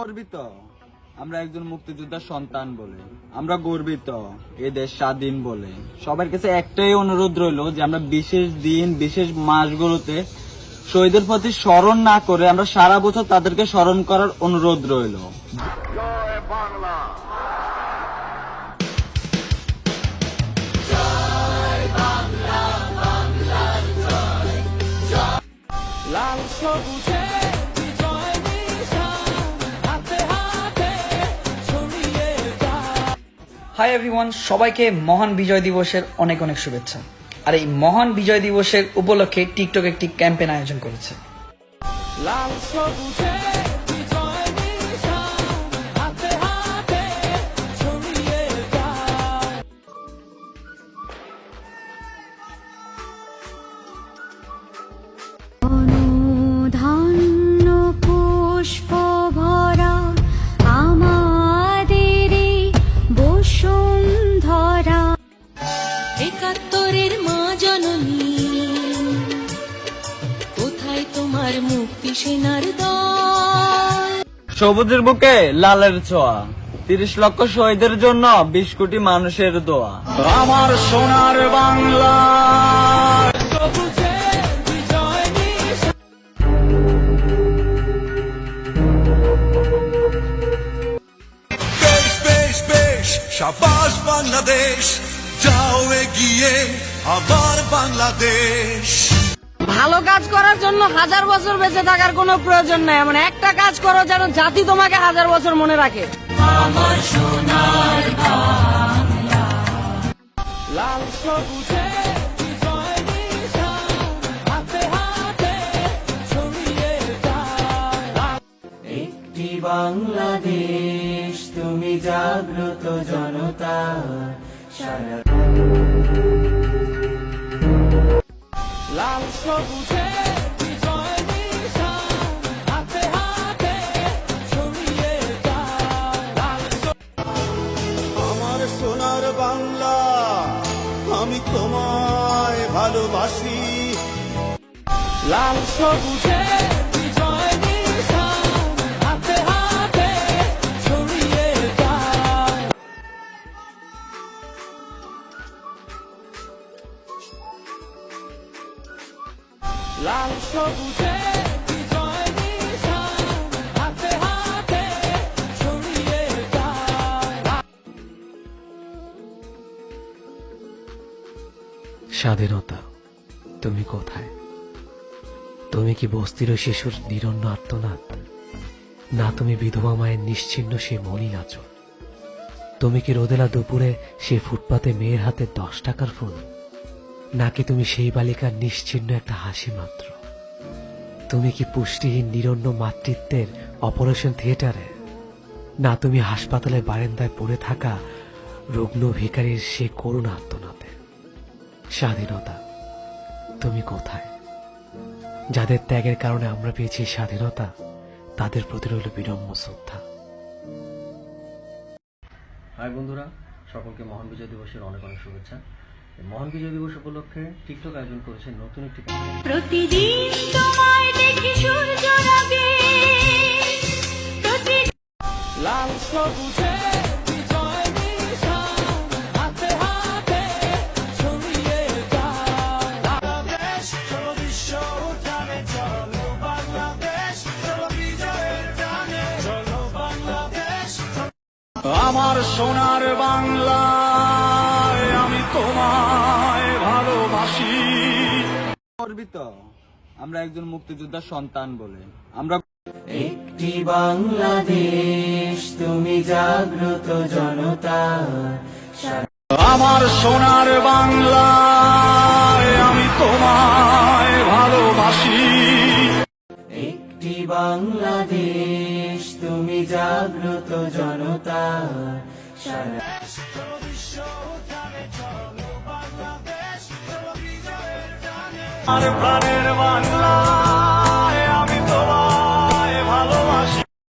গর্বিত আমরা একজন মুক্তিযোদ্ধার সন্তান বলে, আমরা গর্বিত এ দেশ স্বাধীন বলে। সবার কাছে একটাই অনুরোধ রইল যে আমরা বিশেষ দিন বিশেষ মাসগুলোতে শহীদের প্রতি স্মরণ না করে আমরা সারা বছর তাদেরকে স্মরণ করার অনুরোধ রইল। জয় বাংলা। লাল সবুজে বিজয় নিশান হাতে হাতে ছড়িয়ে যায়। হাই এভরিওয়ান, সবাইকে মহান বিজয় দিবসের অনেক অনেক শুভেচ্ছা। আর এই মহান বিজয় দিবসের উপলক্ষে টিকটক একটি ক্যাম্পেইন আয়োজন করেছে। লাল সবুজে বিজয় নিশান হাতে হাতে ছড়িয়ে যায়। ধান্য পুষ্প ভরা আমাদের বসুন্ধরা, একাত্তরের মা জননী, কোথায় তোমার মুক্তি সেনার দল? সবুজের বুকে লালের ছোঁয়া, 30 লক্ষ শহীদের জন্য 20 কোটি মানুষের দোয়া। আমার সোনার বাংলা সবুজে বিজয় নিশান। বেশ বেশ বেশ শাবাশ বাংলাদেশ, যাও এগিয়ে আবার বাংলাদেশ। ভালো কাজ করার জন্য 1000 বছর বেঁচে থাকার কোনো প্রয়োজন নাই। এমন একটা কাজ করো যেন জাতি তোমাকে 1000 বছর মনে রাখে। আমার সোনার বাংলা লাল সবুজে বিজয় নিশান হাতে হাতে ছড়িয়ে যায়। একটি বাংলাদেশ, তুমি জাগ্রত জনতা সারা। লাল সবুজে বিজয় নিশান হাতে হাতে ছড়িয়ে যায়। আমার সোনার বাংলা, আমি তোমায় ভালোবাসি। লাল সবুজে বিজয় নিশান হাতে হাতে ছড়িয়ে যায়। লাল সবুজে বিজয় নিশান হাতে হাতে ছড়িয়ে যায়। স্বাধীনতা, তুমি কোথায়? তুমি কি বস্তির ওই শিশুর নিরন্ন আর্তনাদ? না তুমি বিধবা মায়ের নিশ্চিহ্ন সেই মলিন আঁচল? তুমি কি রোদেলা দুপুরে সেই ফুটপাতে মেয়ের হাতে 10 টাকার ফুল? নাকি তুমি সেই বালিকার নিশ্চিহ্ন একটা হাসি মাত্র? তুমি কি পুষ্টিহীন নিরন্ন মাতৃত্বের অপারেশন থিয়েটারে? না তুমি হাসপাতালের বারান্দায় পড়ে থাকা রুগ্ন ভিখারির সেই করুণ আর্তনাদে? স্বাধীনতা, তুমি কোথায়? যাদের ত্যাগের কারণে আমরা পেয়েছি স্বাধীনতা, তাদের প্রতি রইল বিনম্র শ্রদ্ধা। হাই বন্ধুরা, সকলকে মহান বিজয় দিবসের অনেক অনেক শুভেচ্ছা। মহান বিজয় দিবস উপলক্ষে টিকটক আয়োজন করেছে নতুন একটি ক্যাম্পেইন। প্রতিদিন তোমায় দেখি সূর্য রাগে, লাল সবুজে বিজয় নিশান হাতে হাতে ছড়িয়ে যায়। বাংলাদেশ চলো বিশ্ব উঠানে, চলো বাংলাদেশ চলো বিজয়ের টানে, চলো বাংলাদেশ। আমার সোনার বাংলা, আমি তোমায় ভালোবাসি। গর্বিত আমরা একজন মুক্তিযোদ্ধার সন্তান বলে, আমরা একটি বাংলাদেশ, তুমি জাগ্রত জনতা সারা। আমার সোনার বাংলা, আমি তোমায় ভালোবাসি। একটি বাংলাদেশ, তুমি জাগ্রত জনতা সারা। চলো বিশ্ব উঠানে, চলো বাংলাদেশ চলো বিজয়ের টানে। আমার প্রাণের বাংলা।